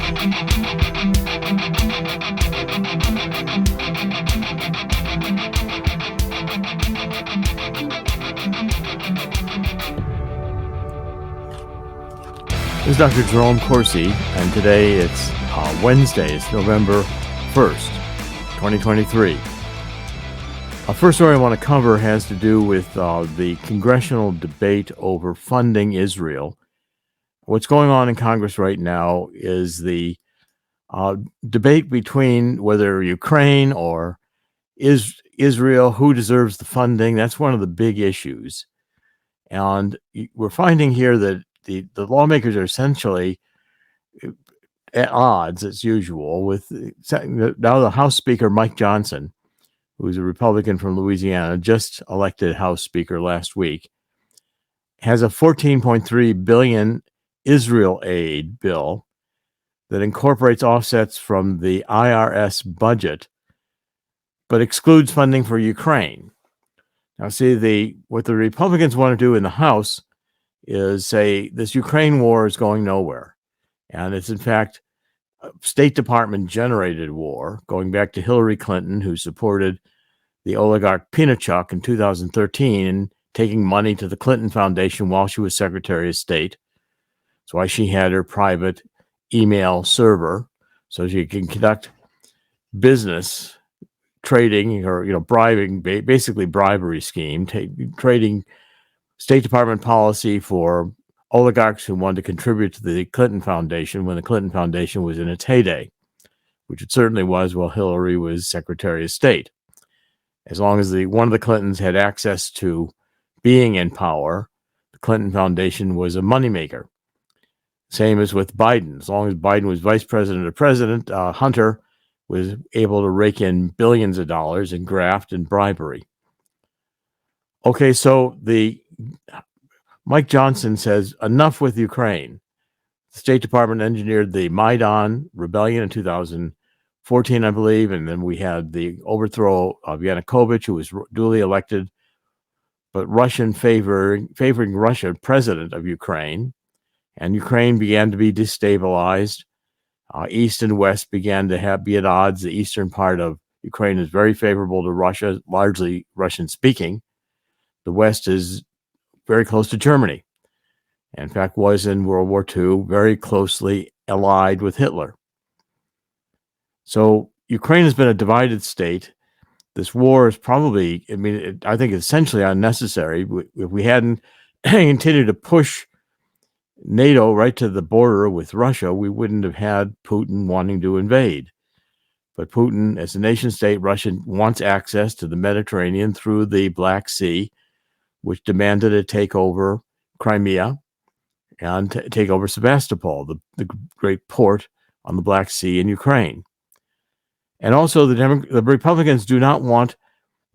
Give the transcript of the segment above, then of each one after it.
This is Dr. Jerome Corsi, and today it's Wednesday. It's November 1st, 2023. First story I want to cover has to do with the congressional debate over funding Israel. What's going on in Congress right now is the debate between whether Ukraine or Israel, who deserves the funding. That's one of the big issues. And we're finding here that the lawmakers are essentially at odds, as usual, with now the House Speaker, Mike Johnson, who's a Republican from Louisiana, just elected House Speaker last week, has a $14.3 billion Israel aid bill that incorporates offsets from the IRS budget, but excludes funding for Ukraine. Now, see, what the Republicans want to do in the House is say this Ukraine war is going nowhere. And it's, in fact, a State Department generated war going back to Hillary Clinton, who supported the oligarch Pinchuk in 2013 and taking money to the Clinton Foundation while she was Secretary of State. That's why she had her private email server so she can conduct business trading or, bribing, basically bribery scheme, trading State Department policy for oligarchs who wanted to contribute to the Clinton Foundation when the Clinton Foundation was in its heyday, which it certainly was while Hillary was Secretary of State. As long as one of the Clintons had access to being in power, the Clinton Foundation was a moneymaker. Same as with Biden. As long as Biden was vice president or president, Hunter was able to rake in billions of dollars in graft and bribery. Okay, so Mike Johnson says, enough with Ukraine. The State Department engineered the Maidan rebellion in 2014, I believe, and then we had the overthrow of Yanukovych, who was duly elected, but favoring Russia president of Ukraine, and Ukraine began to be destabilized. East and West began to be at odds. The eastern part of Ukraine is very favorable to Russia, largely Russian-speaking. The West is very close to Germany. In fact, was in World War II very closely allied with Hitler. So Ukraine has been a divided state. This war is probably, I think it's essentially unnecessary. If we hadn't continued to push NATO right to the border with Russia, we wouldn't have had Putin wanting to invade. But Putin, as a nation state, Russia wants access to the Mediterranean through the Black Sea, which demanded it take over Crimea and take over Sevastopol, the great port on the Black Sea in Ukraine. And also the Republicans do not want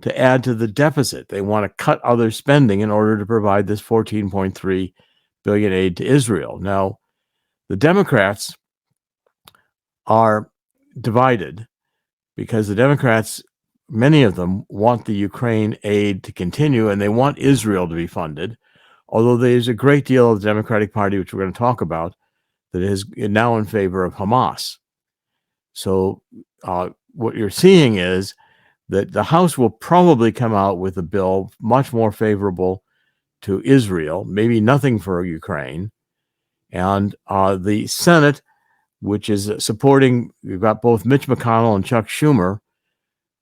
to add to the deficit. They want to cut other spending in order to provide this $14.3 billion aid to Israel. Now, the Democrats are divided because the Democrats, many of them, want the Ukraine aid to continue, and they want Israel to be funded, although there's a great deal of the Democratic Party, which we're going to talk about, that is now in favor of Hamas. So what you're seeing is that the House will probably come out with a bill much more favorable to Israel, maybe nothing for Ukraine. And the Senate, which is supporting, we've got both Mitch McConnell and Chuck Schumer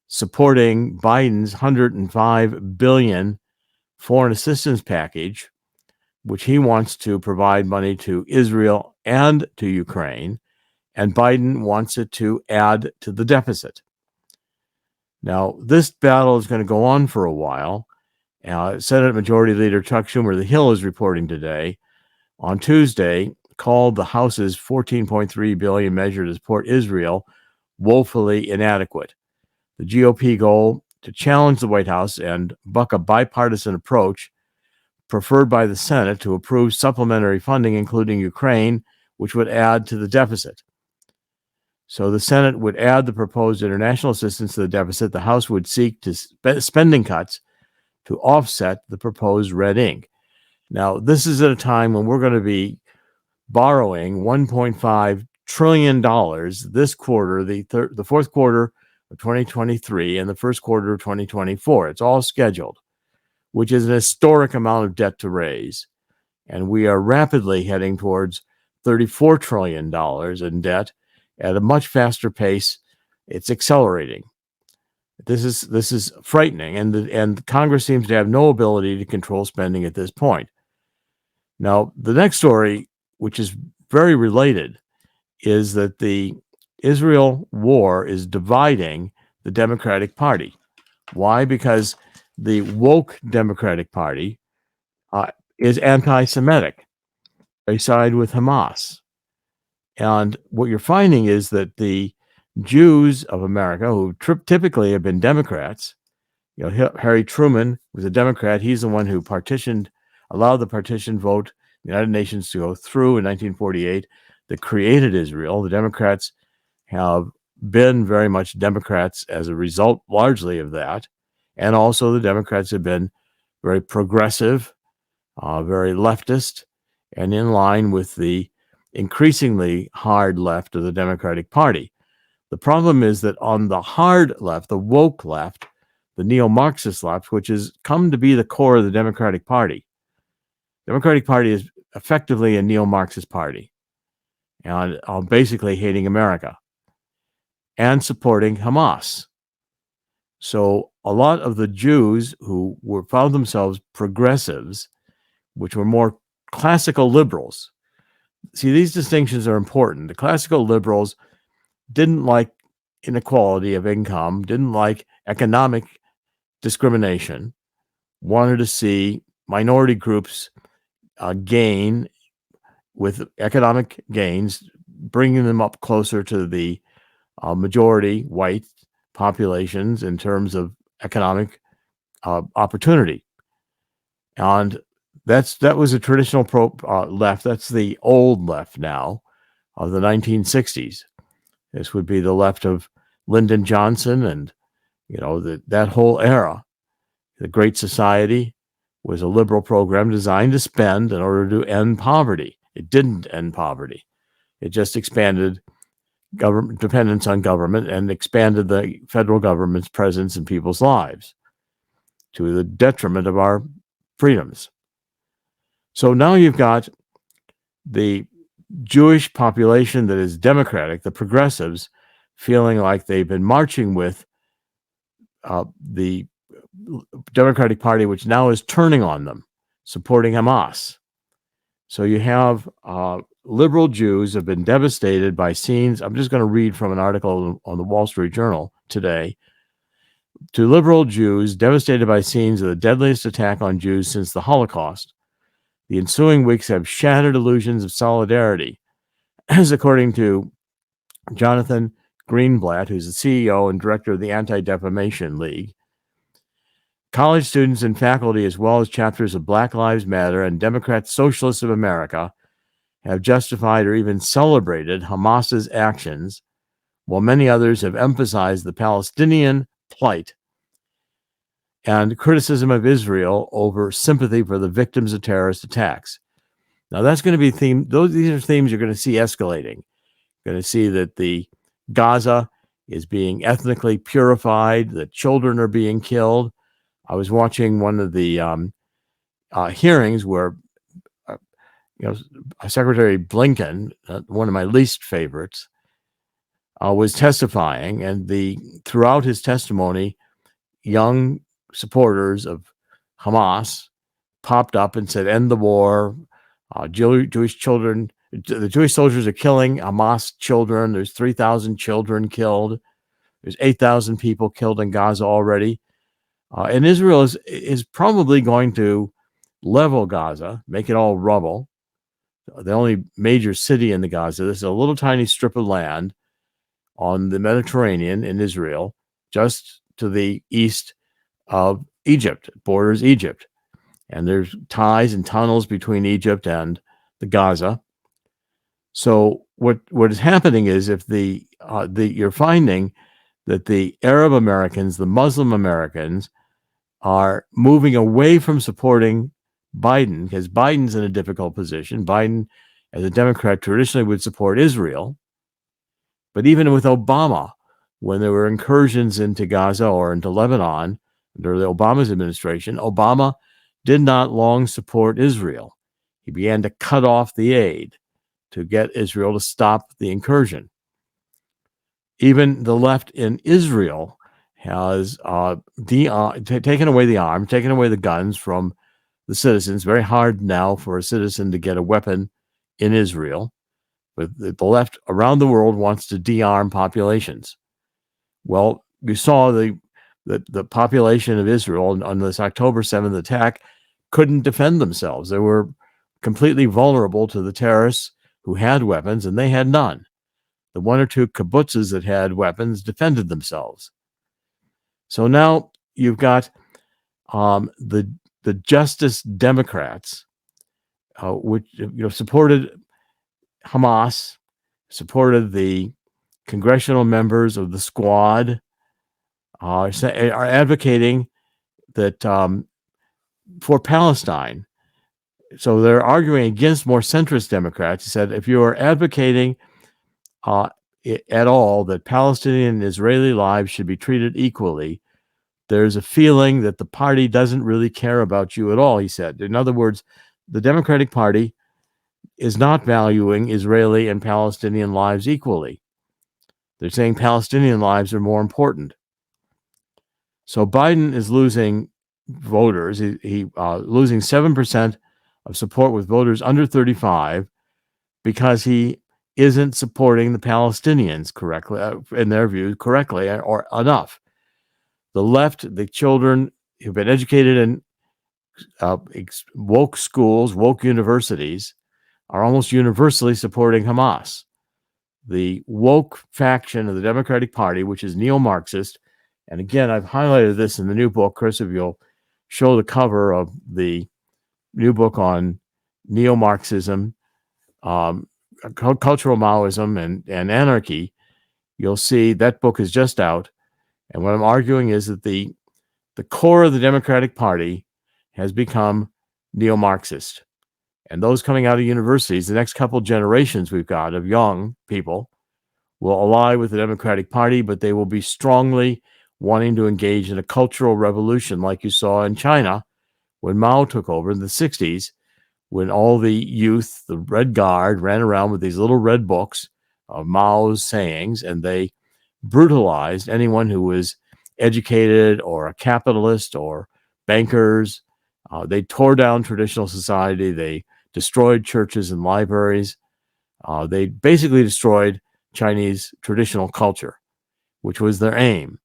supporting Biden's $105 billion foreign assistance package, which he wants to provide money to Israel and to Ukraine, and Biden wants it to add to the deficit. Now, this battle is going to go on for a while. Senate Majority Leader Chuck Schumer, the Hill, is reporting today, on Tuesday, called the House's $14.3 billion measure to support Israel woefully inadequate. The GOP goal to challenge the White House and buck a bipartisan approach preferred by the Senate to approve supplementary funding, including Ukraine, which would add to the deficit. So the Senate would add the proposed international assistance to the deficit. The House would seek to spending cuts to offset the proposed red ink. Now, this is at a time when we're going to be borrowing $1.5 trillion this quarter, the fourth quarter of 2023 and the first quarter of 2024. It's all scheduled, which is an historic amount of debt to raise. And we are rapidly heading towards $34 trillion in debt at a much faster pace. It's accelerating. This is frightening, and Congress seems to have no ability to control spending at this point. Now, the next story, which is very related, is that the Israel war is dividing the Democratic Party. Why? Because the woke Democratic Party is anti-Semitic. They side with Hamas. And what you're finding is that the Jews of America, who typically have been Democrats, Harry Truman was a Democrat. He's the one who allowed the partition vote, the United Nations, to go through in 1948, that created Israel. The Democrats have been very much Democrats as a result, largely of that. And also the Democrats have been very progressive, very leftist, and in line with the increasingly hard left of the Democratic Party. The problem is that on the hard left, the woke left, the neo-Marxist left, which has come to be the core of the Democratic Party. The Democratic Party is effectively a neo-Marxist party, and basically hating America and supporting Hamas. So a lot of the Jews who found themselves progressives, which were more classical liberals. See, these distinctions are important. The classical liberals didn't like inequality of income, didn't like economic discrimination, wanted to see minority groups gain with economic gains, bringing them up closer to the majority white populations in terms of economic opportunity. And that was a traditional left. That's the old left now of the 1960s. This would be the left of Lyndon Johnson and, that whole era. The Great Society was a liberal program designed to spend in order to end poverty. It didn't end poverty. It just expanded government dependence on government and expanded the federal government's presence in people's lives to the detriment of our freedoms. So now you've got the Jewish population that is Democratic, the progressives, feeling like they've been marching with the Democratic Party, which now is turning on them, supporting Hamas. So you have liberal Jews have been devastated by scenes. I'm just going to read from an article on the Wall Street Journal today. To liberal Jews devastated by scenes of the deadliest attack on Jews since the Holocaust, the ensuing weeks have shattered illusions of solidarity, as according to Jonathan Greenblatt, who's the CEO and director of the Anti-Defamation League. College students and faculty, as well as chapters of Black Lives Matter and Democrat Socialists of America, have justified or even celebrated Hamas's actions, while many others have emphasized the Palestinian plight and criticism of Israel over sympathy for the victims of terrorist attacks. Now, that's going to be these are themes you're going to see escalating. You're going to see that the Gaza is being ethnically purified, that children are being killed. I was watching one of the hearings where Secretary Blinken, one of my least favorites, was testifying, and throughout his testimony, young supporters of Hamas popped up and said, "End the war." Jewish children, the Jewish soldiers are killing Hamas children. There's 3,000 children killed. There's 8,000 people killed in Gaza already. And Israel is probably going to level Gaza, make it all rubble. The only major city in the Gaza, this is a little tiny strip of land on the Mediterranean in Israel, just to the east of Egypt, borders Egypt. And there's ties and tunnels between Egypt and the Gaza. So what is happening is if you're finding that the Arab Americans, the Muslim Americans, are moving away from supporting Biden, because Biden's in a difficult position. Biden, as a Democrat, traditionally would support Israel. But even with Obama, when there were incursions into Gaza or into Lebanon under the Obama's administration, Obama did not long support Israel. He began to cut off the aid to get Israel to stop the incursion. Even the left in Israel has taken away the arms, taken away the guns from the citizens. Very hard now for a citizen to get a weapon in Israel. But the left around the world wants to de-arm populations. Well, you saw the population of Israel on this October 7th attack couldn't defend themselves. They were completely vulnerable to the terrorists who had weapons, and they had none. The one or two kibbutzes that had weapons defended themselves. So now you've got the Justice Democrats, which supported Hamas, supported the congressional members of the Squad, are advocating that for Palestine. So they're arguing against more centrist Democrats. He said, if you are advocating at all that Palestinian and Israeli lives should be treated equally, there's a feeling that the party doesn't really care about you at all, he said. In other words, the Democratic Party is not valuing Israeli and Palestinian lives equally. They're saying Palestinian lives are more important. So Biden is losing voters. He losing 7% of support with voters under 35 because he isn't supporting the Palestinians correctly, in their view, correctly or enough. The left, the children who've been educated in woke schools, woke universities, are almost universally supporting Hamas. The woke faction of the Democratic Party, which is neo-Marxist, and again, I've highlighted this in the new book. Chris, if you'll show the cover of the new book on neo-Marxism, cultural Maoism, and anarchy, you'll see that book is just out. And what I'm arguing is that the core of the Democratic Party has become neo-Marxist. And those coming out of universities, the next couple generations we've got of young people, will ally with the Democratic Party, but they will be strongly wanting to engage in a cultural revolution like you saw in China when Mao took over in the 60s, when all the youth, the Red Guard, ran around with these little red books of Mao's sayings, and they brutalized anyone who was educated or a capitalist or bankers. They tore down traditional society. They destroyed churches and libraries. They basically destroyed Chinese traditional culture, which was their aim.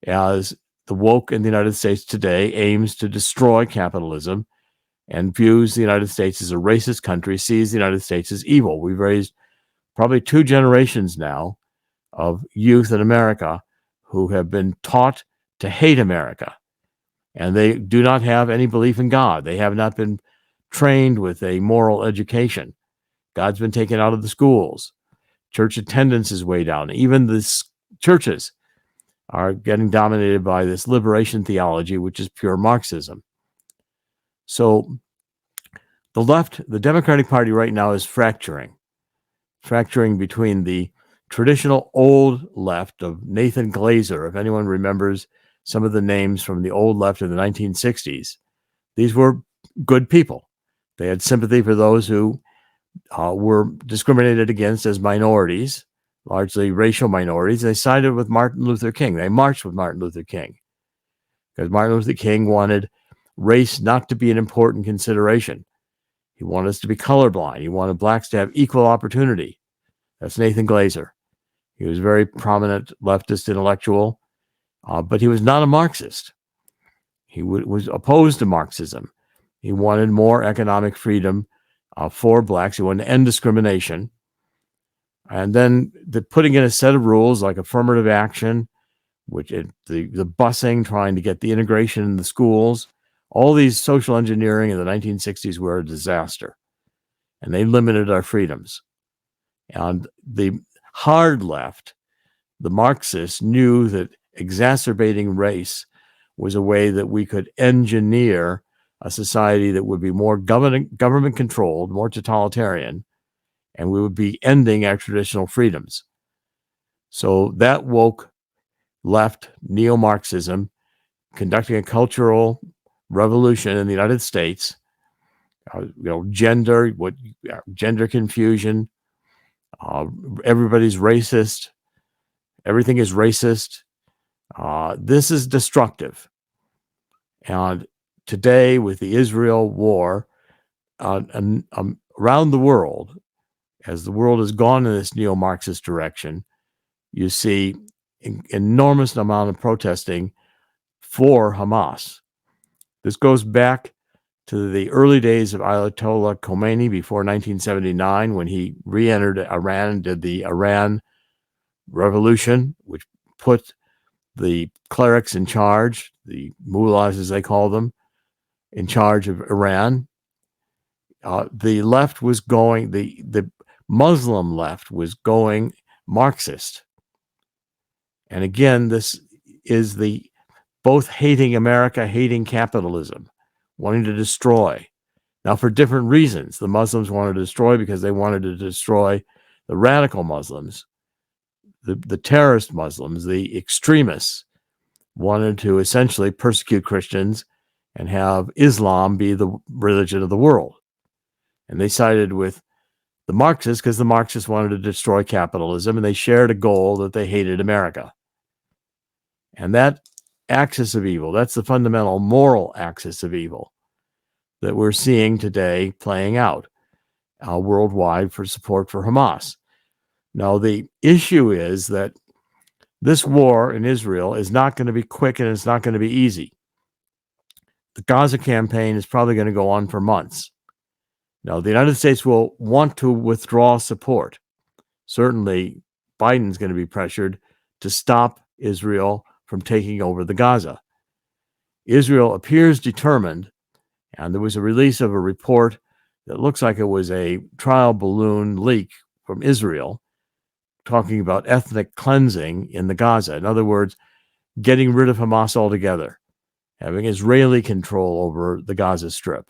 As the woke in the United States today aims to destroy capitalism and views the United States as a racist country, sees the United States as evil. We've raised probably 2 generations now of youth in America who have been taught to hate America. And they do not have any belief in God. They have not been trained with a moral education. God's been taken out of the schools. Church attendance is way down. Even the churches are getting dominated by this liberation theology, which is pure Marxism. So the left, the Democratic Party right now is fracturing between the traditional old left of Nathan Glazer. If anyone remembers some of the names from the old left in the 1960s, these were good people. They had sympathy for those who were discriminated against as minorities, largely racial minorities. They sided with Martin Luther King. They marched with Martin Luther King because Martin Luther King wanted race not to be an important consideration. He wanted us to be colorblind. He wanted blacks to have equal opportunity. That's Nathan Glazer. He was a very prominent leftist intellectual, but he was not a Marxist. He was opposed to Marxism. He wanted more economic freedom for blacks. He wanted to end discrimination. And then putting in a set of rules like affirmative action, the busing, trying to get the integration in the schools, all these social engineering in the 1960s were a disaster. And they limited our freedoms. And the hard left, the Marxists, knew that exacerbating race was a way that we could engineer a society that would be more government controlled, more totalitarian, and we would be ending our traditional freedoms. So that woke left neo-Marxism, conducting a cultural revolution in the United States. Gender confusion. Everybody's racist. Everything is racist. This is destructive. And today, with the Israel war, around the world, as the world has gone in this neo-Marxist direction, you see an enormous amount of protesting for Hamas. This goes back to the early days of Ayatollah Khomeini before 1979, when he re-entered Iran and did the Iran Revolution, which put the clerics in charge, the mullahs as they call them, in charge of Iran. The left was going, the Muslim left was going Marxist. And again, this is the both hating America, hating capitalism, wanting to destroy. Now, for different reasons. The Muslims wanted to destroy because they wanted to destroy the radical Muslims. The terrorist Muslims, the extremists, wanted to essentially persecute Christians and have Islam be the religion of the world. And they sided with the Marxists because the Marxists wanted to destroy capitalism, and they shared a goal that they hated America. And that axis of evil, that's the fundamental moral axis of evil that we're seeing today playing out worldwide for support for Hamas. Now, the issue is that this war in Israel is not going to be quick and it's not going to be easy. The Gaza campaign is probably going to go on for months. Now, the United States will want to withdraw support. Certainly, Biden's going to be pressured to stop Israel from taking over the Gaza. Israel appears determined, and there was a release of a report that looks like it was a trial balloon leak from Israel talking about ethnic cleansing in the Gaza. In other words, getting rid of Hamas altogether, having Israeli control over the Gaza Strip,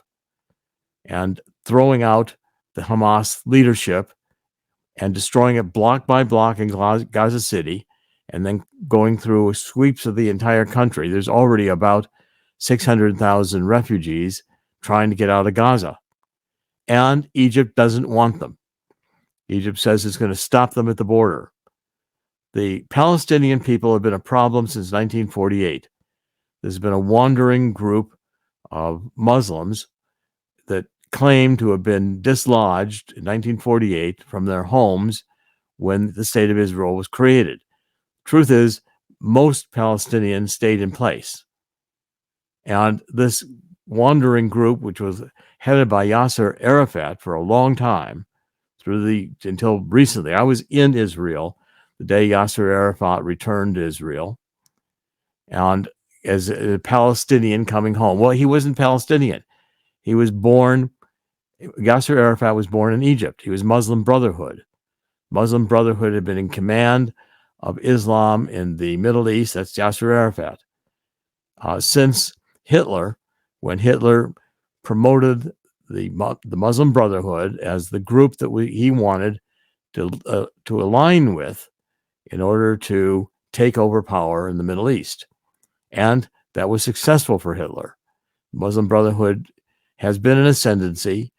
and throwing out the Hamas leadership and destroying it block by block in Gaza City, and then going through sweeps of the entire country. There's already about 600,000 refugees trying to get out of Gaza. And Egypt doesn't want them. Egypt says it's going to stop them at the border. The Palestinian people have been a problem since 1948. There's been a wandering group of Muslims that claim to have been dislodged in 1948 from their homes when the State of Israel was created. Truth is, most Palestinians stayed in place. And this wandering group, which was headed by Yasser Arafat for a long time, until recently. I was in Israel the day Yasser Arafat returned to Israel, and as a Palestinian coming home. Well, he wasn't Palestinian. He was born, Yasser Arafat was born in Egypt. He was Muslim Brotherhood. Muslim Brotherhood had been in command of Islam in the Middle East. That's Yasser Arafat. Since Hitler, when Hitler promoted the Muslim Brotherhood as the group that he wanted to align with in order to take over power in the Middle East. And that was successful for Hitler. Muslim Brotherhood has been in ascendancy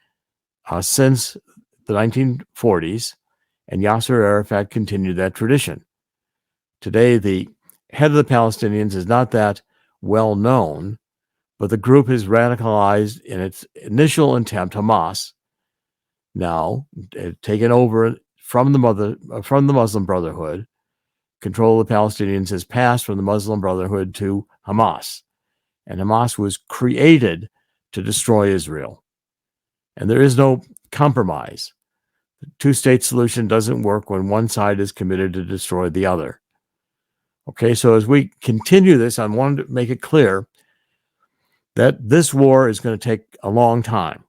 since the 1940s, and Yasser Arafat continued that tradition. Today, the head of the Palestinians is not that well known, but the group is radicalized in its initial attempt, Hamas, now taken over from the Muslim Brotherhood. Control of the Palestinians has passed from the Muslim Brotherhood to Hamas. And Hamas was created to destroy Israel. And there is no compromise. The two-state solution doesn't work when one side is committed to destroy the other. Okay, so as we continue this, I wanted to make it clear that this war is going to take a long time.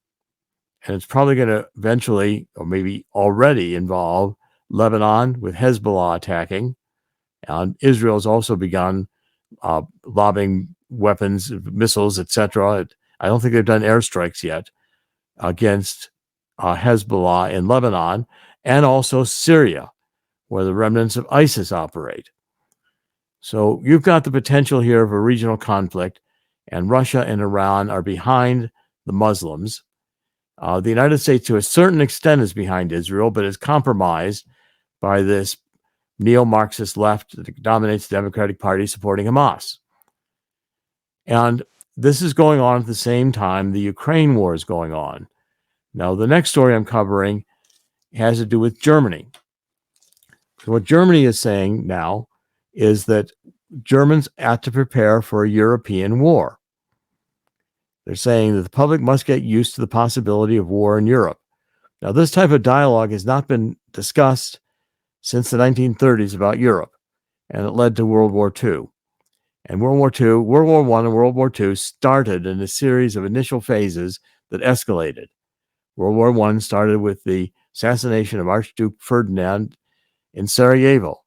And it's probably going to eventually, or maybe already, involve Lebanon with Hezbollah attacking. And Israel has also begun lobbing weapons, missiles, etc. I don't think they've done airstrikes yet against Hezbollah in Lebanon, and also Syria, where the remnants of ISIS operate. So you've got the potential here of a regional conflict, and Russia and Iran are behind the Muslims. The United States, to a certain extent, is behind Israel, but is compromised by this neo-Marxist left that dominates the Democratic Party supporting Hamas. And this is going on at the same time the Ukraine war is going on. Now, the next story I'm covering has to do with Germany. So what Germany is saying now is that Germans ought to prepare for a European war. They're saying that the public must get used to the possibility of war in Europe. Now, this type of dialogue has not been discussed since the 1930s about Europe, and it led to World War II. And World War I and World War II started in a series of initial phases that escalated. World War I started with the assassination of Archduke Ferdinand in Sarajevo,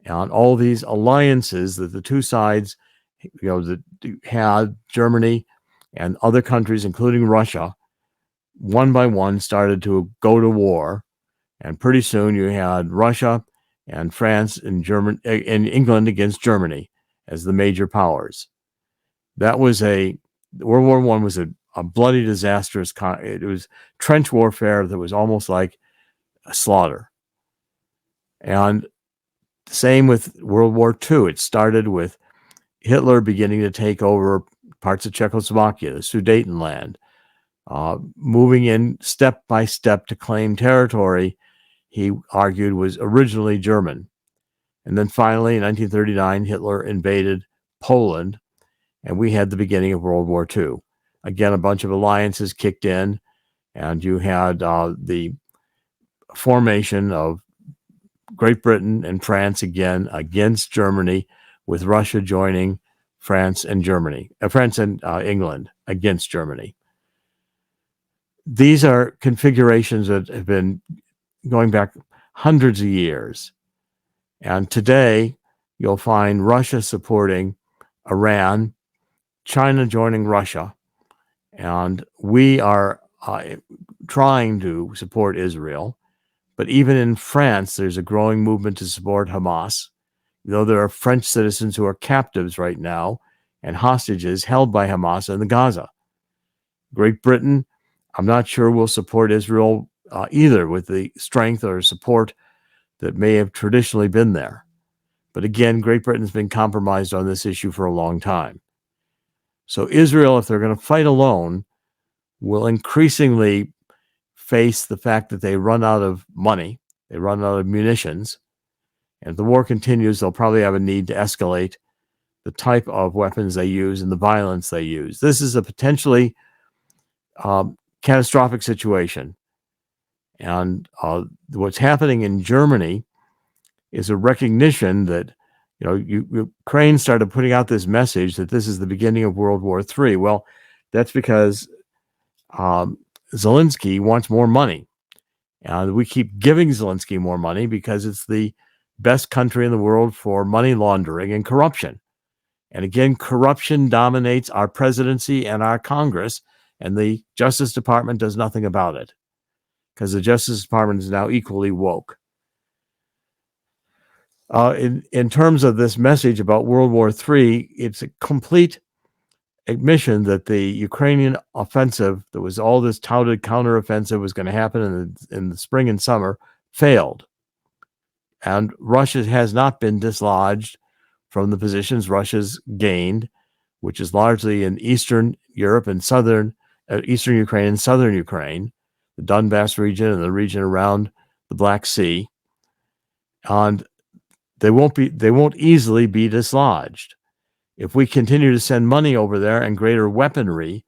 and all these alliances that the two sides, that had, Germany and other countries, including Russia, one by one started to go to war. And pretty soon you had Russia and France and England against Germany as the major powers. That was World War I was a bloody, disastrous, it was trench warfare that was almost like a slaughter. And same with World War II. It started with Hitler beginning to take over parts of Czechoslovakia, the Sudetenland, moving in step by step to claim territory he argued was originally German. And then finally, in 1939, Hitler invaded Poland, and we had the beginning of World War II. Again, a bunch of alliances kicked in, and you had the formation of Great Britain and France again against Germany, with Russia joining France and England against Germany. These are configurations that have been going back hundreds of years. And today, you'll find Russia supporting Iran, China joining Russia, and we are trying to support Israel. But even in France, there's a growing movement to support Hamas, though there are French citizens who are captives right now and hostages held by Hamas in the Gaza. Great Britain, I'm not sure will support Israel either with the strength or support that may have traditionally been there. But again, Great Britain's been compromised on this issue for a long time. So Israel, if they're going to fight alone, will increasingly face the fact that they run out of money, they run out of munitions, and if the war continues, they'll probably have a need to escalate the type of weapons they use and the violence they use. This is a potentially catastrophic situation. And what's happening in Germany is a recognition that, Ukraine started putting out this message that this is the beginning of World War III. Well, that's because Zelensky wants more money. And we keep giving Zelensky more money because it's the best country in the world for money laundering and corruption. And again, corruption dominates our presidency and our Congress, and the Justice Department does nothing about it because the Justice Department is now equally woke. In terms of this message about World War III, it's a complete admission that the Ukrainian offensive, that was all this touted counteroffensive was going to happen in the spring and summer, failed. And Russia has not been dislodged from the positions Russia's gained, which is largely in Eastern Europe and Eastern Ukraine and Southern Ukraine, the Donbass region and the region around the Black Sea. And they won't easily be dislodged. If we continue to send money over there and greater weaponry,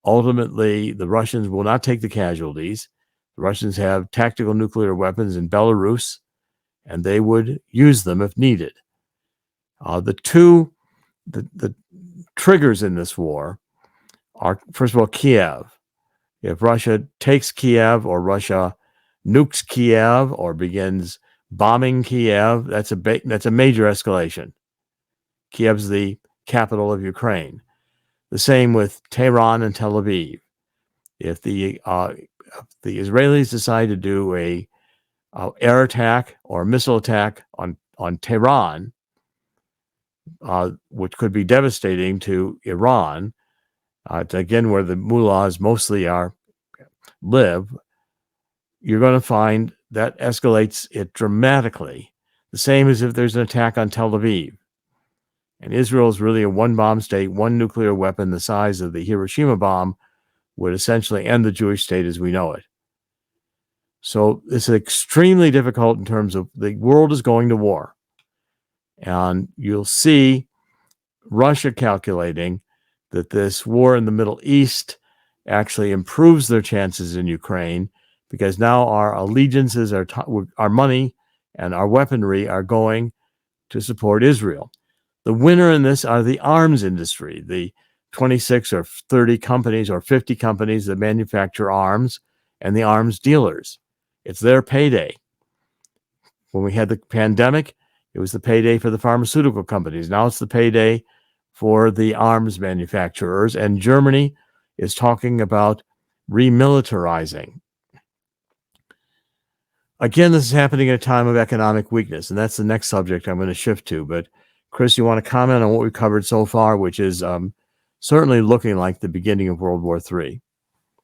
ultimately the Russians will not take the casualties. The Russians have tactical nuclear weapons in Belarus, and they would use them if needed. The triggers in this war are, first of all, Kiev. If Russia takes Kiev, or Russia nukes Kiev, or begins bombing Kiev, that's a major escalation. Kiev's the capital of Ukraine. The same with Tehran and Tel Aviv. If the Israelis decide to do a air attack or missile attack on Tehran, which could be devastating to Iran, again, where the mullahs mostly live, you're going to find that escalates it dramatically. The same as if there's an attack on Tel Aviv. And Israel is really a one-bomb state. One nuclear weapon the size of the Hiroshima bomb would essentially end the Jewish state as we know it. So it's extremely difficult in terms of the world is going to war. And you'll see Russia calculating that this war in the Middle East actually improves their chances in Ukraine, because now our allegiances, our money, and our weaponry are going to support Israel. The winner in this are the arms industry, the 26 or 30 companies or 50 companies that manufacture arms, and the arms dealers. It's their payday. When we had the pandemic, it was the payday for the pharmaceutical companies. Now it's the payday for the arms manufacturers, and Germany is talking about remilitarizing. Again, this is happening at a time of economic weakness, and that's the next subject I'm going to shift to. But Chris, you want to comment on what we've covered so far, which is certainly looking like the beginning of World War III?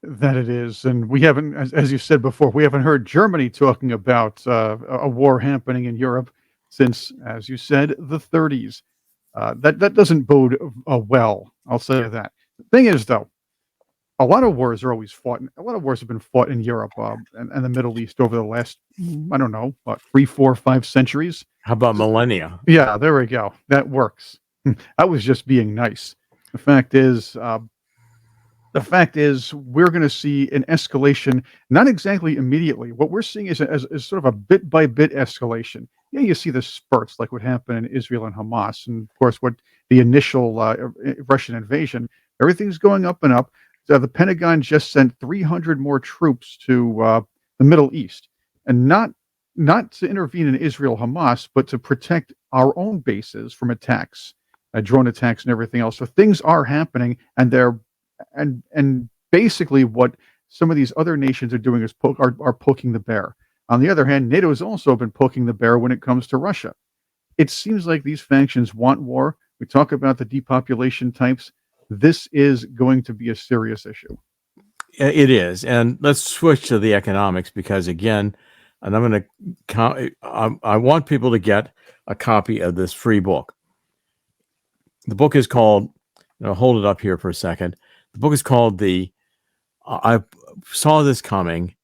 That it is, and we haven't, as you said before, we haven't heard Germany talking about a war happening in Europe since, as you said, the 30s. That doesn't bode well. I'll say that. The thing is, though, a lot of wars are always fought. A lot of wars have been fought in Europe and the Middle East over the last, I don't know, what, 3, 4, 5 centuries. How about millennia? Yeah, there we go. That works. I was just being nice. The fact is, we're going to see an escalation, not exactly immediately. What we're seeing is sort of a bit by bit escalation. Yeah, you see the spurts like what happened in Israel and Hamas, and of course, what the initial Russian invasion. Everything's going up and up. The Pentagon just sent 300 more troops to the Middle East, and not to intervene in Israel-Hamas, but to protect our own bases from attacks, drone attacks, and everything else. So things are happening, and they're and basically what some of these other nations are doing is are poking the bear. On the other hand, NATO has also been poking the bear when it comes to Russia. It seems like these factions want war. We talk about the depopulation types. This is going to be a serious issue. It is. And let's switch to the economics, because again, and I'm going to, I want people to get a copy of this free book. The book is called, I'll hold it up here for a second. The book is called I Saw This Coming.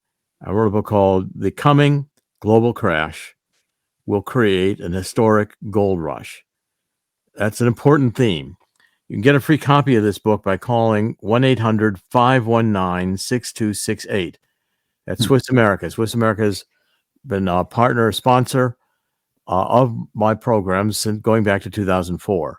I wrote a book called The Coming Global Crash Will Create an Historic Gold Rush. That's an important theme. You can get a free copy of this book by calling 1-800-519-6268. That's Swiss America. Swiss America has been a partner, sponsor of my programs since going back to 2004.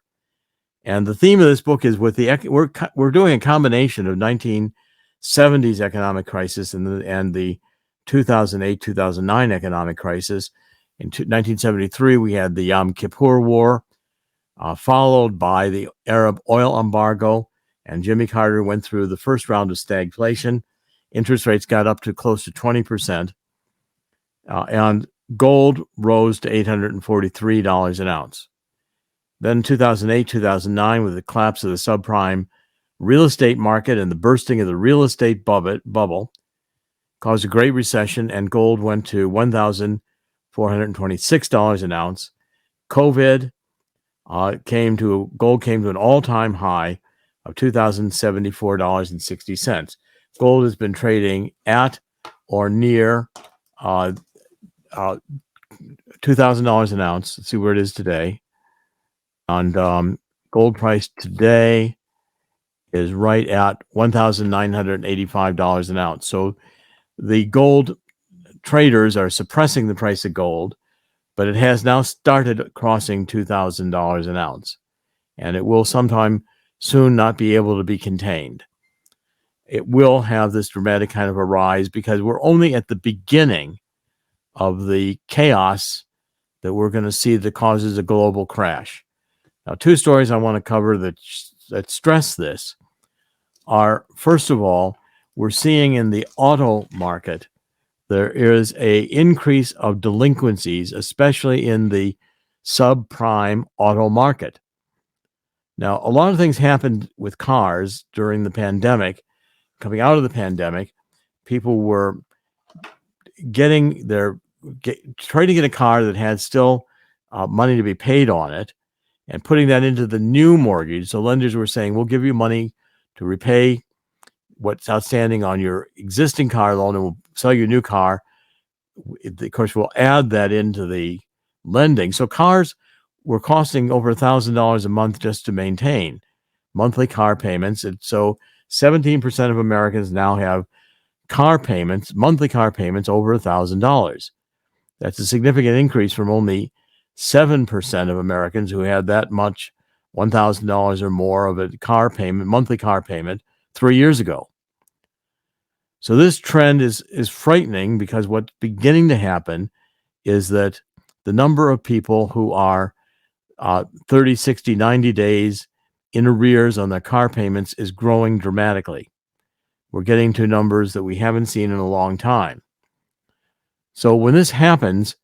And the theme of this book is we're doing a combination of 1970s economic crisis and the 2008-2009 economic crisis. In 1973, we had the Yom Kippur War, followed by the Arab oil embargo, and Jimmy Carter went through the first round of stagflation. Interest rates got up to close to 20%, and gold rose to $843 an ounce. Then 2008, 2009, with the collapse of the subprime real estate market and the bursting of the real estate bubble, caused a great recession, and gold went to $1,426 an ounce. COVID gold came to an all-time high of $2,074.60. Gold has been trading at or near $2,000 an ounce. Let's see where it is today. And gold price today is right at $1,985 an ounce. So the gold traders are suppressing the price of gold, but it has now started crossing $2,000 an ounce, and it will sometime soon not be able to be contained. It will have this dramatic kind of a rise because we're only at the beginning of the chaos that we're going to see that causes a global crash. Now, two stories I want to cover that stress this are, first of all, we're seeing in the auto market there is a increase of delinquencies, especially in the subprime auto market. Now, a lot of things happened with cars during the pandemic. Coming out of the pandemic, people were trying to get a car that had still money to be paid on it and putting that into the new mortgage. So lenders were saying, we'll give you money to repay what's outstanding on your existing car loan and we'll sell you a new car. Of course, we'll add that into the lending. So cars were costing over $1,000 a month just to maintain, monthly car payments. And so 17% of Americans now have monthly car payments over $1,000. That's a significant increase from only 7% of Americans who had that much, $1,000 or more of a monthly car payment 3 years ago. So this trend is frightening because what's beginning to happen is that the number of people who are 30, 60, 90 days in arrears on their car payments is growing dramatically. We're getting to numbers that we haven't seen in a long time. So when this happens,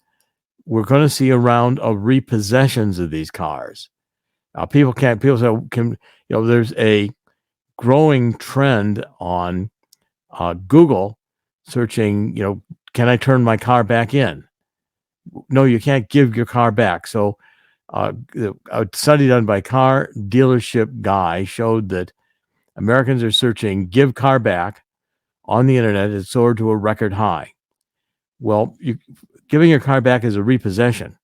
we're going to see a round of repossessions of these cars. People say, there's a growing trend on Google searching, can I turn my car back in? No, you can't give your car back. So a study done by Car Dealership Guy showed that Americans are searching give car back on the internet. It soared to a record high. Well, giving your car back is a repossession.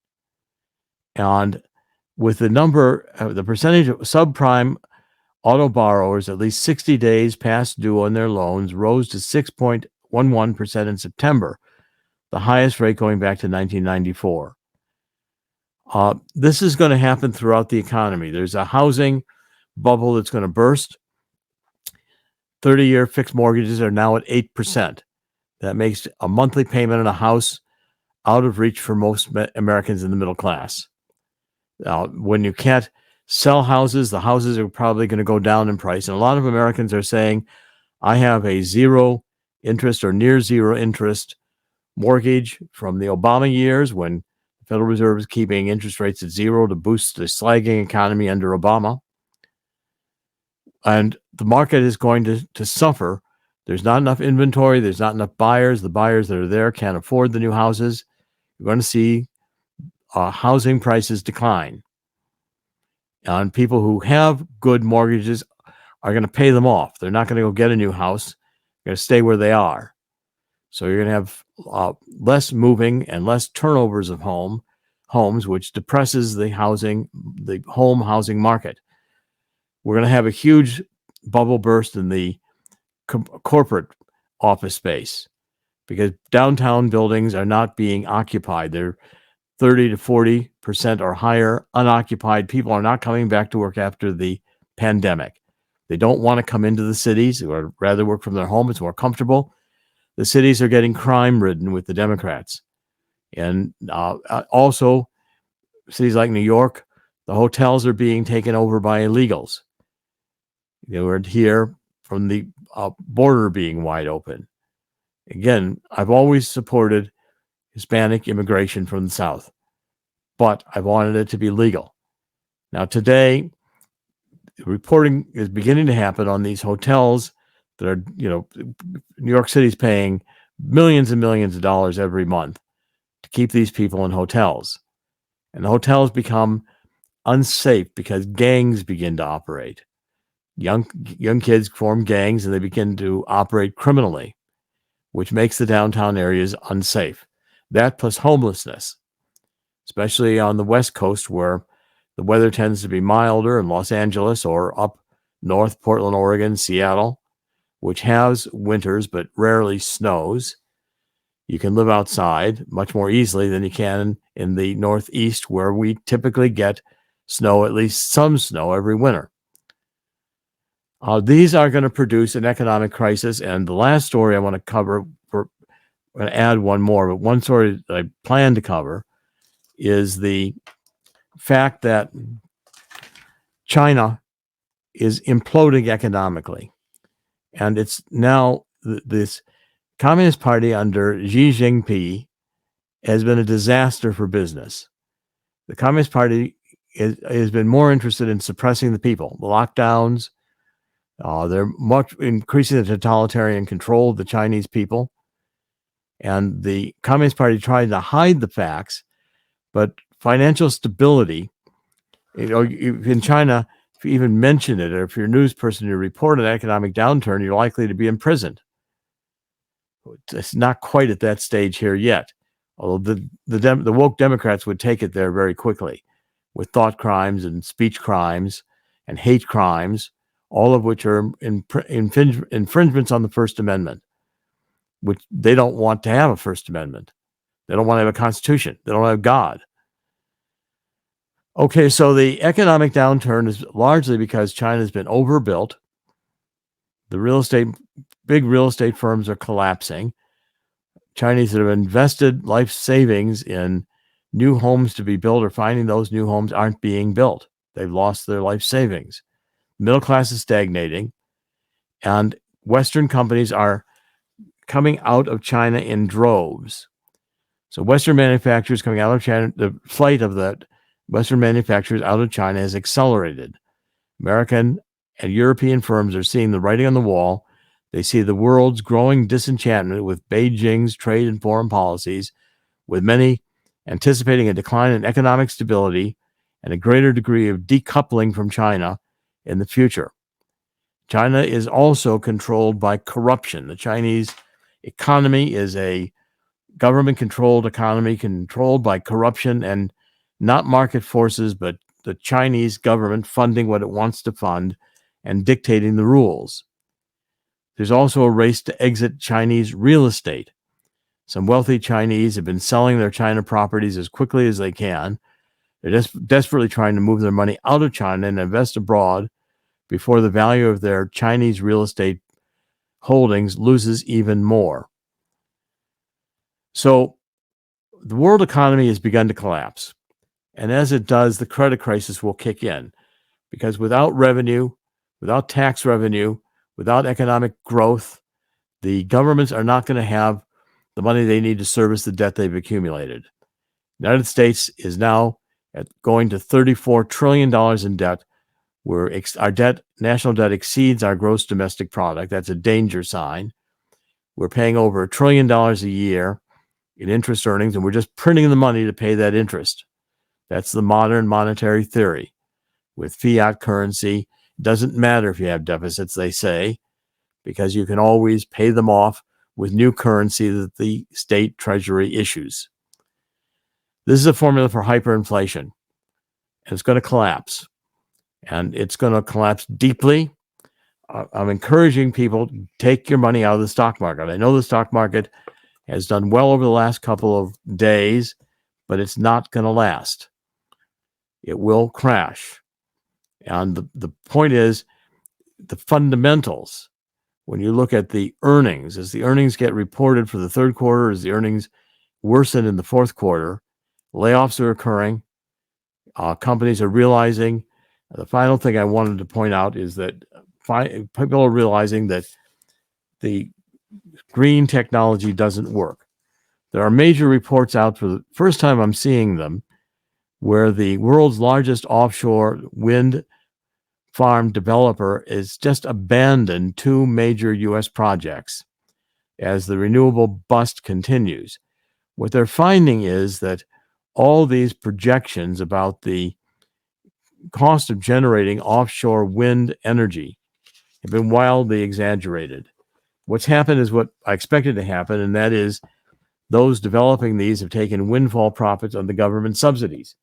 And with the percentage of subprime auto borrowers at least 60 days past due on their loans rose to 6.11% in September, the highest rate going back to 1994. This is going to happen throughout the economy. There's a housing bubble that's going to burst. 30-year fixed mortgages are now at 8%. That makes a monthly payment on a house out of reach for most Americans in the middle class. Now, when you can't sell houses, the houses are probably going to go down in price. And a lot of Americans are saying, I have a zero interest or near zero interest mortgage from the Obama years when the Federal Reserve was keeping interest rates at zero to boost the slagging economy under Obama. And the market is going to suffer. There's not enough inventory. There's not enough buyers. The buyers that are there can't afford the new houses. You're going to see housing prices decline. And people who have good mortgages are going to pay them off. They're not going to go get a new house. They're going to stay where they are. So you're going to have less moving and less turnovers of homes, which depresses the home housing market. We're going to have a huge bubble burst in the corporate office space because downtown buildings are not being occupied. They're 30 to 40% or higher unoccupied. People are not coming back to work after the pandemic. They don't want to come into the cities. They would rather work from their home. It's more comfortable. The cities are getting crime-ridden with the Democrats. And also, cities like New York, the hotels are being taken over by illegals. We're here from the border being wide open. Again, I've always supported Hispanic immigration from the South, but I wanted it to be legal. Now, today, reporting is beginning to happen on these hotels that are, New York City's paying millions and millions of dollars every month to keep these people in hotels. And the hotels become unsafe because gangs begin to operate. Young kids form gangs and they begin to operate criminally, which makes the downtown areas unsafe. That plus homelessness, especially on the West Coast where the weather tends to be milder in Los Angeles or up north, Portland, Oregon, Seattle, which has winters but rarely snows. You can live outside much more easily than you can in the Northeast where we typically get snow, at least some snow every winter. These are going to produce an economic crisis. And the last story I want to cover, I'm going to add one more, but one story that I plan to cover is the fact that China is imploding economically. And it's now this Communist Party under Xi Jinping has been a disaster for business. The Communist Party has been more interested in suppressing the people, the lockdowns. They're much increasing the totalitarian control of the Chinese people. And the Communist Party tried to hide the facts, but financial stability, in China, if you even mention it, or if you're a news person, you report an economic downturn, you're likely to be imprisoned. It's not quite at that stage here yet, although the woke Democrats would take it there very quickly with thought crimes and speech crimes and hate crimes, all of which are infringements on the First Amendment, which they don't want to have a First Amendment. They don't want to have a constitution. They don't have God. Okay, so the economic downturn is largely because China has been overbuilt. The big real estate firms are collapsing. Chinese that have invested life savings in new homes to be built or finding those new homes aren't being built. They've lost their life savings. Middle class is stagnating, and Western companies are coming out of China in droves. So Western manufacturers coming out of China, the flight of the Western manufacturers out of China has accelerated. American and European firms are seeing the writing on the wall. They see the world's growing disenchantment with Beijing's trade and foreign policies, with many anticipating a decline in economic stability and a greater degree of decoupling from China in the future. China is also controlled by corruption. The Chinese economy is a government-controlled economy controlled by corruption and not market forces, but the Chinese government funding what it wants to fund and dictating the rules. There's also a race to exit Chinese real estate. Some wealthy Chinese have been selling their China properties as quickly as they can. They're just desperately trying to move their money out of China and invest abroad before the value of their Chinese real estate holdings loses even more. So the world economy has begun to collapse. And as it does, the credit crisis will kick in, because without revenue, without tax revenue, without economic growth, the governments are not going to have the money they need to service the debt they've accumulated. The United States is now going to $34 trillion in debt, where our national debt exceeds our gross domestic product. That's a danger sign. We're paying over $1 trillion a year in interest earnings, and we're just printing the money to pay that interest. That's the modern monetary theory. With fiat currency, it doesn't matter if you have deficits, they say, because you can always pay them off with new currency that the state treasury issues. This is a formula for hyperinflation, and it's going to collapse. And it's going to collapse deeply. I'm encouraging people to take your money out of the stock market. I know the stock market has done well over the last couple of days, but it's not going to last. It will crash. And the point is, the fundamentals, when you look at the earnings, as the earnings get reported for the third quarter, as the earnings worsen in the fourth quarter, layoffs are occurring. Companies are realizing. The final thing I wanted to point out is that people are realizing that the green technology doesn't work. There are major reports out, for the first time I'm seeing them, where the world's largest offshore wind farm developer is just abandoned 2 major U.S. projects as the renewable bust continues. What they're finding is that all these projections about the cost of generating offshore wind energy have been wildly exaggerated. What's happened is what I expected to happen, and that is those developing these have taken windfall profits on the government subsidies.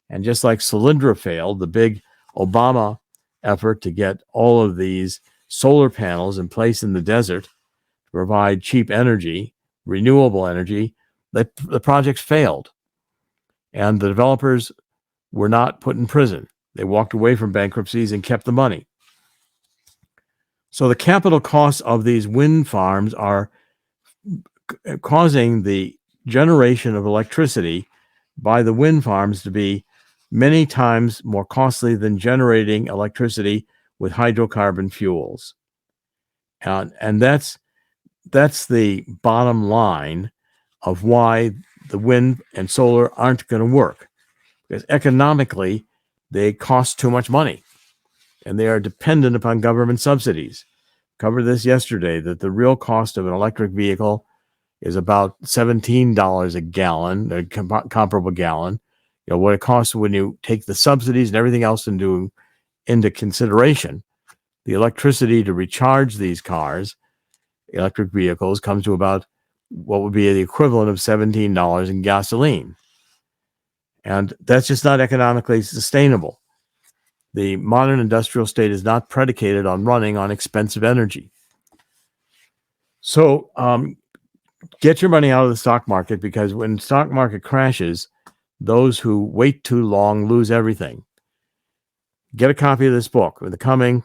And just like Solyndra failed, the big Obama effort to get all of these solar panels in place in the desert to provide cheap energy, renewable energy, the projects failed. And the developers were not put in prison. They walked away from bankruptcies and kept the money. So the capital costs of these wind farms are causing the generation of electricity by the wind farms to be many times more costly than generating electricity with hydrocarbon fuels. And that's that's the bottom line of why the wind and solar aren't going to work. Because economically, they cost too much money, and they are dependent upon government subsidies. Covered this yesterday, that the real cost of an electric vehicle is about $17 a gallon, a comparable gallon. What it costs when you take the subsidies and everything else into consideration, the electricity to recharge these cars, electric vehicles, comes to about what would be the equivalent of $17 in gasoline. And that's just not economically sustainable. The modern industrial state is not predicated on running on expensive energy. So get your money out of the stock market, because when the stock market crashes, those who wait too long lose everything. Get a copy of this book. The coming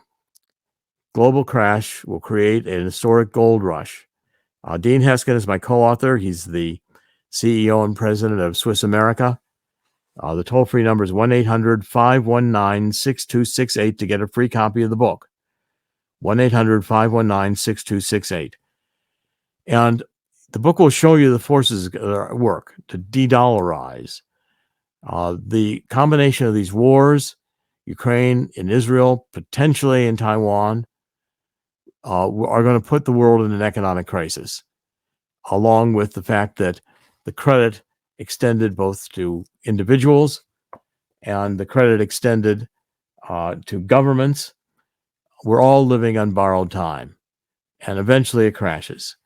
global crash will create an historic gold rush. Dean Heskin is my co-author. He's the CEO and president of Swiss America. The toll-free number is 1-800-519-6268 to get a free copy of the book. 1-800-519-6268. And the book will show you the forces that are at work to de-dollarize. The combination of these wars, Ukraine and Israel, potentially in Taiwan, are going to put the world in an economic crisis, along with the fact that the credit extended both to individuals and the credit extended to governments. We're all living on borrowed time, and eventually it crashes.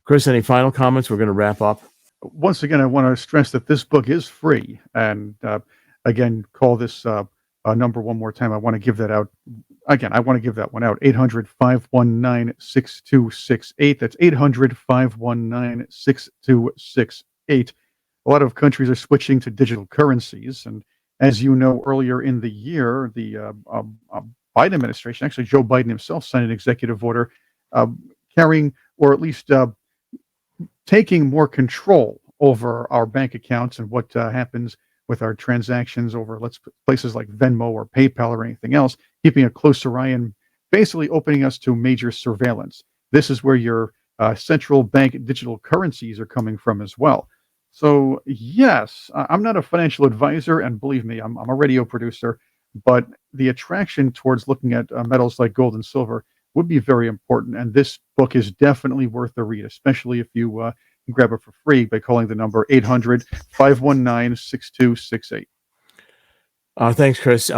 Chris, any final comments? We're going to wrap up. Once again, I want to stress that this book is free. And again, call this number one more time. I want to give that out. Again, I want to give that one out. 800-519-6268. That's 800-519-6268. A lot of countries are switching to digital currencies. And as you know, earlier in the year, the Biden administration, actually Joe Biden himself, signed an executive order carrying, or at least taking more control over our bank accounts and what happens with our transactions over places like Venmo or PayPal or anything else, keeping a closer eye and basically opening us to major surveillance. This is where your central bank digital currencies are coming from as well. So yes, I'm not a financial advisor, and believe me, I'm a radio producer, but the attraction towards looking at metals like gold and silver would be very important. And this book is definitely worth a read, especially if you can grab it for free by calling the number 800-519-6268. Thanks, Chris.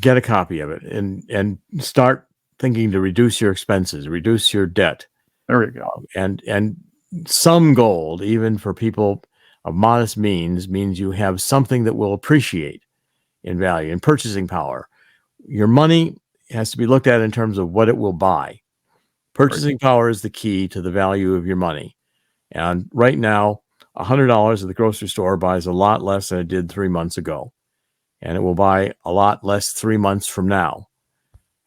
Get a copy of it and start thinking to reduce your expenses, reduce your debt. There you go. And some gold, even for people of modest means you have something that will appreciate in value and purchasing power. Your money has to be looked at in terms of what it will buy. Purchasing power is the key to the value of your money. And right now, $100 at the grocery store buys a lot less than it did 3 months ago. And it will buy a lot less 3 months from now.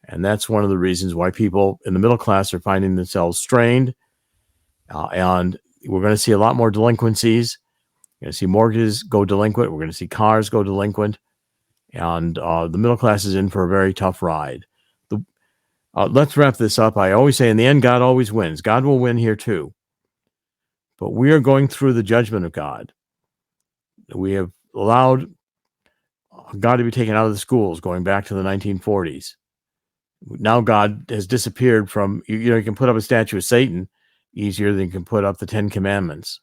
And that's one of the reasons why people in the middle class are finding themselves strained. And we're going to see a lot more delinquencies. We're going to see mortgages go delinquent. We're going to see cars go delinquent. And the middle class is in for a very tough ride. Let's wrap this up. I always say, in the end, God always wins. God will win here too. But we are going through the judgment of God. We have allowed God to be taken out of the schools going back to the 1940s. Now God has disappeared from, you can put up a statue of Satan easier than you can put up the 10 Commandments.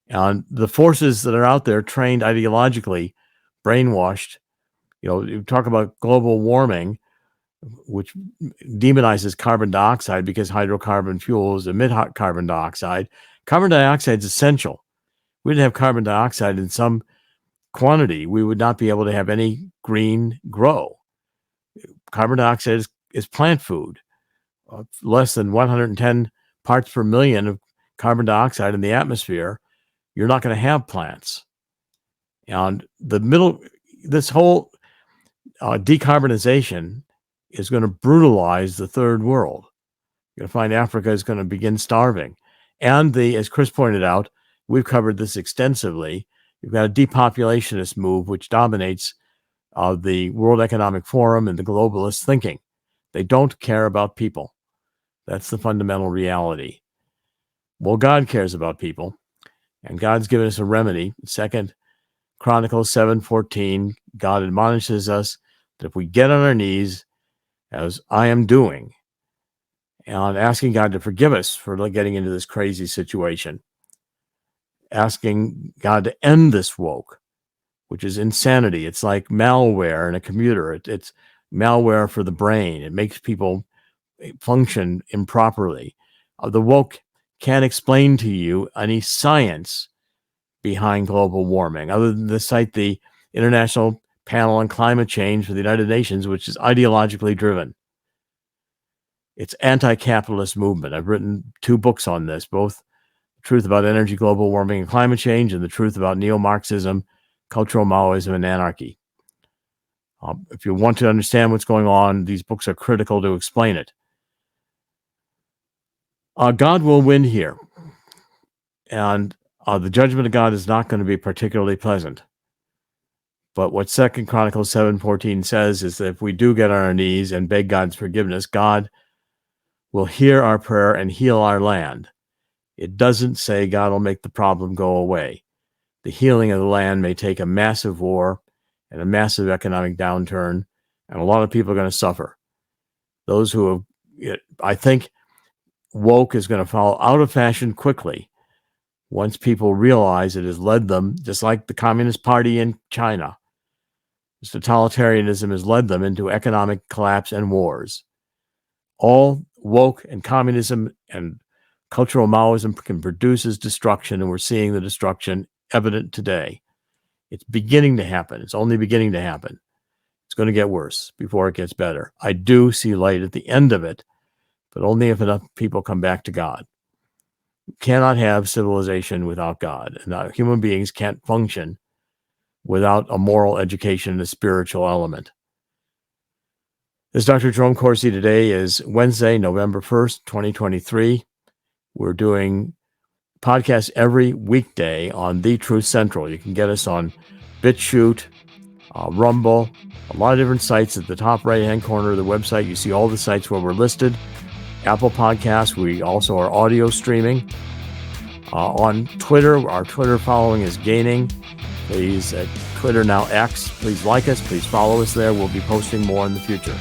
And the forces that are out there, trained ideologically, brainwashed, you talk about global warming, which demonizes carbon dioxide because hydrocarbon fuels emit hot carbon dioxide. Carbon dioxide is essential. If we didn't have carbon dioxide in some quantity, we would not be able to have any green grow. Carbon dioxide is plant food. Less than 110 parts per million of carbon dioxide in the atmosphere, you're not going to have plants. And this whole decarbonization is going to brutalize the third world. You're going to find Africa is going to begin starving. And as Chris pointed out, we've covered this extensively. You've got a depopulationist move which dominates the World Economic Forum and the globalist thinking. They don't care about people. That's the fundamental reality. Well, God cares about people, and God's given us a remedy. 2 Chronicles 7:14, God admonishes us that if we get on our knees, as I am doing, and asking God to forgive us for getting into this crazy situation, asking God to end this woke, which is insanity. It's like malware in a computer. It's malware for the brain. It makes people function improperly. The woke can't explain to you any science behind global warming, other than to cite the International Panel on Climate Change for the United Nations, which is ideologically driven. It's anti-capitalist movement. I've written 2 books on this, both The Truth About Energy, Global Warming, and Climate Change, and The Truth About Neo-Marxism, Cultural Maoism, and Anarchy. If you want to understand what's going on, these books are critical to explain it. God will win here. And the judgment of God is not going to be particularly pleasant. But what 2 Chronicles 7:14 says is that if we do get on our knees and beg God's forgiveness, God will hear our prayer and heal our land. It doesn't say God will make the problem go away. The healing of the land may take a massive war and a massive economic downturn, and a lot of people are going to suffer. Those who have, I think woke is going to fall out of fashion quickly once people realize it has led them, just like the Communist Party in China. This totalitarianism has led them into economic collapse and wars. All woke and communism and cultural Maoism can produce is destruction, and we're seeing the destruction evident today. It's beginning to happen. It's only beginning to happen. It's going to get worse before it gets better. I do see light at the end of it, but only if enough people come back to God. You cannot have civilization without God, and human beings can't function without a moral education and a spiritual element. This is Dr. Jerome Corsi. Today is Wednesday, November 1st, 2023. We're doing podcasts every weekday on The Truth Central. You can get us on BitChute, Rumble, a lot of different sites. At the top right-hand corner of the website, you see all the sites where we're listed. Apple Podcasts, we also are audio streaming. On Twitter, our Twitter following is gaining. Please, at Twitter, now X, please like us, please follow us there. We'll be posting more in the future.